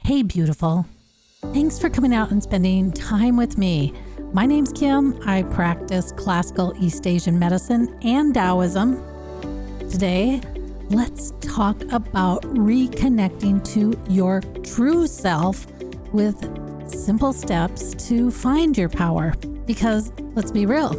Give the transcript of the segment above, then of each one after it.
Hey, beautiful. Thanks for coming out and spending time with me. My name's Kim. I practice classical East Asian medicine and Taoism. Today, let's talk about reconnecting to your true self with simple steps to find your power. Because let's be real,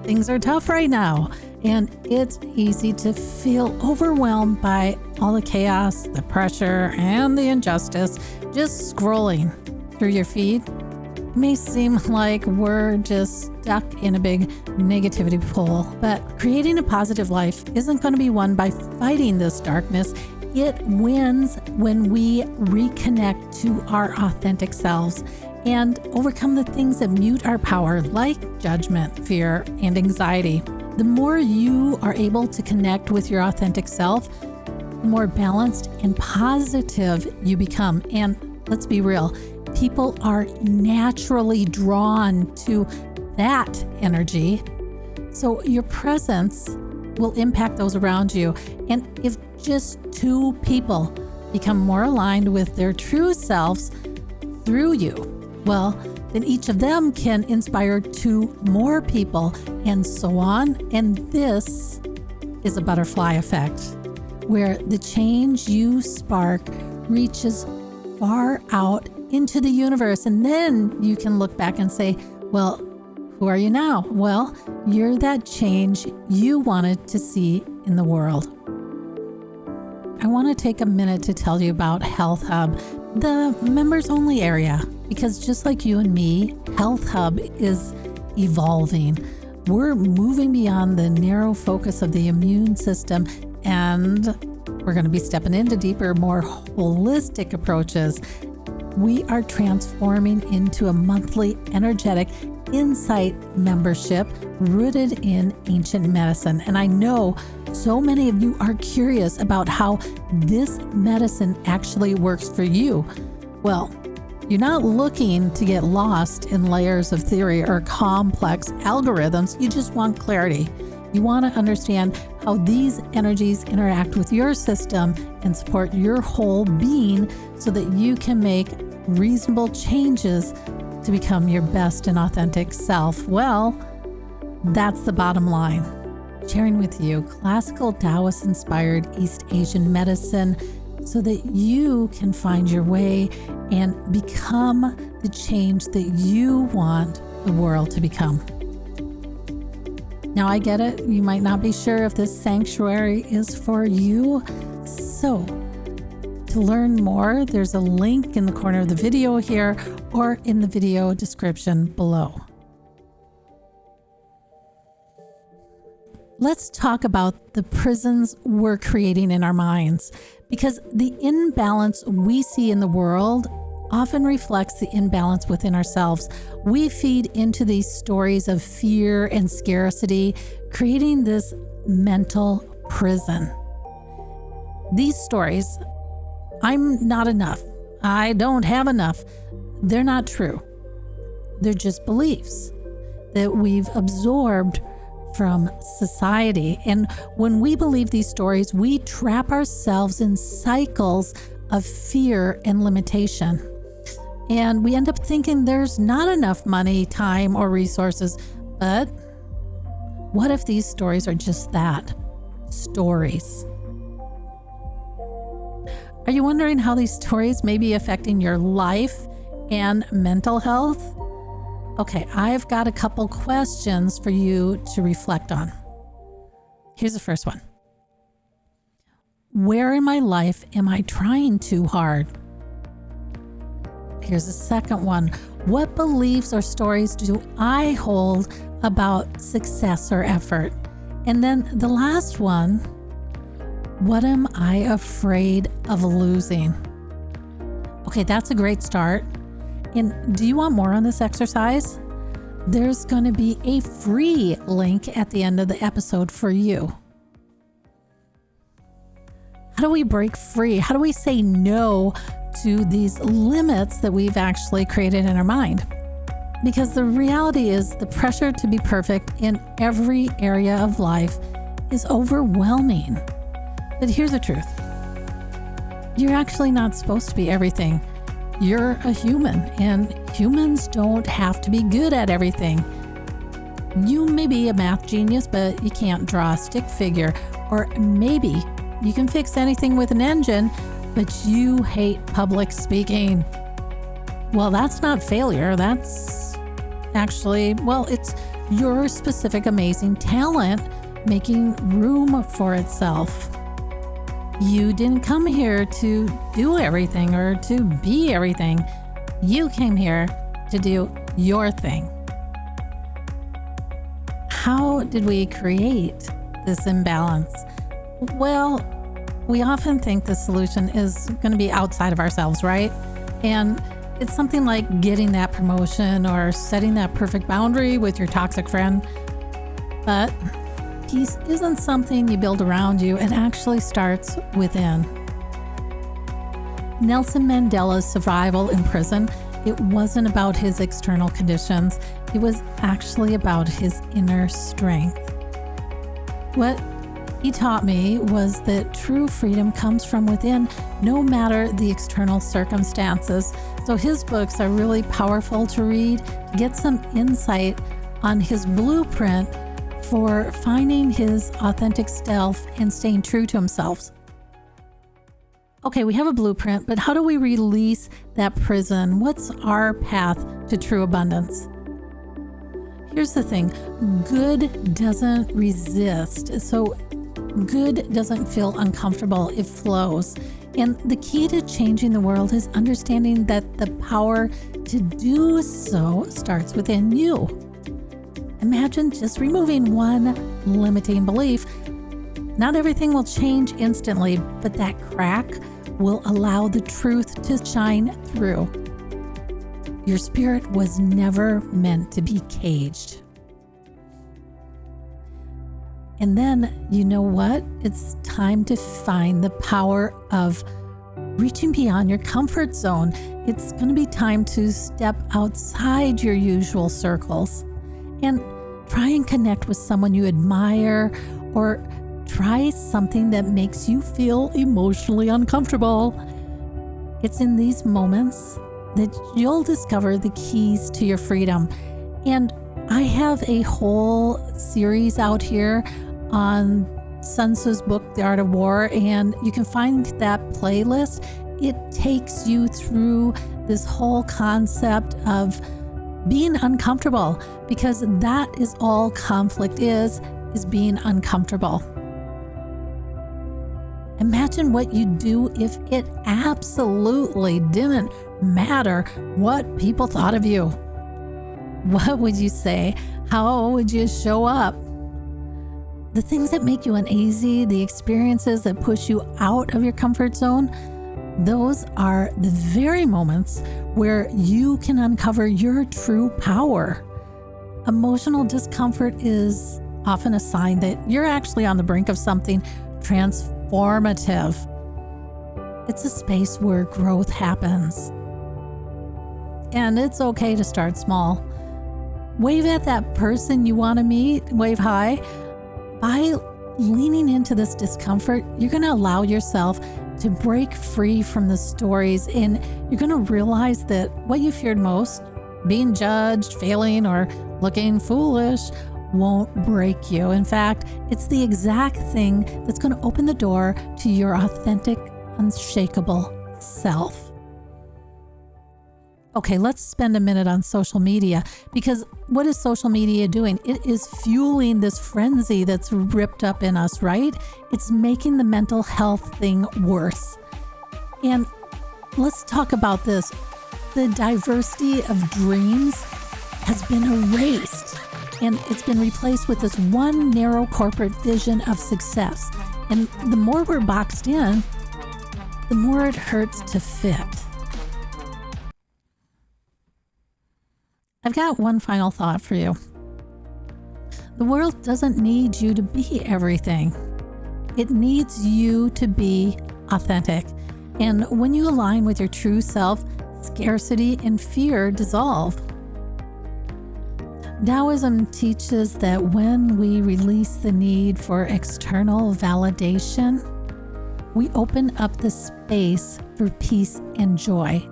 things are tough right now, and it's easy to feel overwhelmed by all the chaos, the pressure, and the injustice. Just scrolling through your feed, it may seem like we're just stuck in a big negativity pool, but creating a positive life isn't going to be won by fighting this darkness. It wins when we reconnect to our authentic selves and overcome the things that mute our power, like judgment, fear, and anxiety. The more you are able to connect with your authentic self, the more balanced and positive you become. And let's be real, people are naturally drawn to that energy. So your presence will impact those around you. And if just two people become more aligned with their true selves through you, well, then each of them can inspire two more people, and so on. And this is a butterfly effect, where the change you spark reaches far out into the universe. And then you can look back and say, well, who are you now? Well, you're that change you wanted to see in the world. I want to take a minute to tell you about Health Hub, the members only area, because just like you and me, Health Hub is evolving. We're moving beyond the narrow focus of the immune system, and we're going to be stepping into deeper, more holistic approaches. We are transforming into a monthly energetic insight membership rooted in ancient medicine. And I know so many of you are curious about how this medicine actually works for you. Well, you're not looking to get lost in layers of theory or complex algorithms. You just want clarity. You want to understand how these energies interact with your system and support your whole being so that you can make reasonable changes to become your best and authentic self. Well, that's the bottom line. Sharing with you classical Taoist-inspired East Asian medicine so that you can find your way and become the change that you want the world to become. Now, I get it. You might not be sure if this sanctuary is for you. So, to learn more, there's a link in the corner of the video here or in the video description below. Let's talk about the prisons we're creating in our minds, because the imbalance we see in the world often reflects the imbalance within ourselves. We feed into these stories of fear and scarcity, creating this mental prison. These stories, I'm not enough, I don't have enough, they're not true. They're just beliefs that we've absorbed from society. And when we believe these stories, we trap ourselves in cycles of fear and limitation. And we end up thinking there's not enough money, time, or resources. But what if these stories are just that? Stories. Are you wondering how these stories may be affecting your life and mental health? Okay, I've got a couple questions for you to reflect on. Here's the first one. Where in my life am I trying too hard? Here's the second one. What beliefs or stories do I hold about success or effort? And then the last one, what am I afraid of losing? Okay, that's a great start. And do you want more on this exercise? There's going to be a free link at the end of the episode for you. How do we break free? How do we say no to these limits that we've actually created in our mind? Because the reality is the pressure to be perfect in every area of life is overwhelming. But here's the truth. You're actually not supposed to be everything. you're a human, and humans don't have to be good at everything. You may be a math genius, but you can't draw a stick figure. Or maybe you can fix anything with an engine, but you hate public speaking. Well, that's not failure. That's actually, it's your specific amazing talent making room for itself. You didn't come here to do everything or to be everything. You came here to do your thing. How did we create this imbalance? Well, we often think the solution is going to be outside of ourselves, right? And it's something like getting that promotion or setting that perfect boundary with your toxic friend. But peace isn't something you build around you. It actually starts within. Nelson Mandela's survival in prison, it wasn't about his external conditions. It was actually about his inner strength. What he taught me was that true freedom comes from within, no matter the external circumstances. So his books are really powerful to read, to get some insight on his blueprint for finding his authentic self and staying true to himself. Okay, we have a blueprint, but how do we release that prison? What's our path to true abundance? Here's the thing, good doesn't resist. So good doesn't feel uncomfortable, it flows. And the key to changing the world is understanding that the power to do so starts within you. Imagine just removing one limiting belief. Not everything will change instantly, but that crack will allow the truth to shine through. Your spirit was never meant to be caged. And then, you know what? It's time to find the power of reaching beyond your comfort zone. It's going to be time to step outside your usual circles and try and connect with someone you admire, or try something that makes you feel emotionally uncomfortable. It's in these moments that you'll discover the keys to your freedom. And I have a whole series out here on Sun Tzu's book, The Art of War, and you can find that playlist. It takes you through this whole concept of being uncomfortable, because that is all conflict is being uncomfortable. Imagine what you'd do if it absolutely didn't matter what people thought of you. What would you say? How would you show up? The things that make you uneasy, the experiences that push you out of your comfort zone, those are the very moments where you can uncover your true power. Emotional discomfort is often a sign that you're actually on the brink of something transformative. It's a space where growth happens. And it's okay to start small. Wave at that person you want to meet, wave hi. By leaning into this discomfort, you're going to allow yourself to break free from the stories, and you're going to realize that what you feared most, being judged, failing, or looking foolish, won't break you. In fact, it's the exact thing that's going to open the door to your authentic, unshakable self. Okay, let's spend a minute on social media, because what is social media doing? It is fueling this frenzy that's ripped up in us, right? It's making the mental health thing worse. And let's talk about this. The diversity of dreams has been erased, and it's been replaced with this one narrow corporate vision of success. And the more we're boxed in, the more it hurts to fit. I've got one final thought for you. The world doesn't need you to be everything. It needs you to be authentic. And when you align with your true self, scarcity and fear dissolve. Taoism teaches that when we release the need for external validation, we open up the space for peace and joy.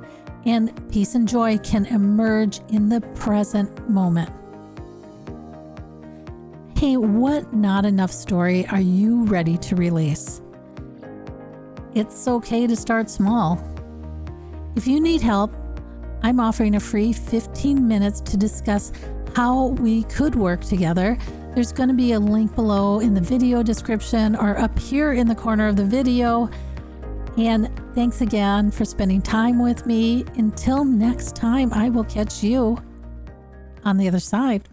and peace and joy can emerge in the present moment. Hey, what not enough story are you ready to release? It's okay to start small. If you need help, I'm offering a free 15 minutes to discuss how we could work together. There's going to be a link below in the video description or up here in the corner of the video. And thanks again for spending time with me. Until next time, I will catch you on the other side.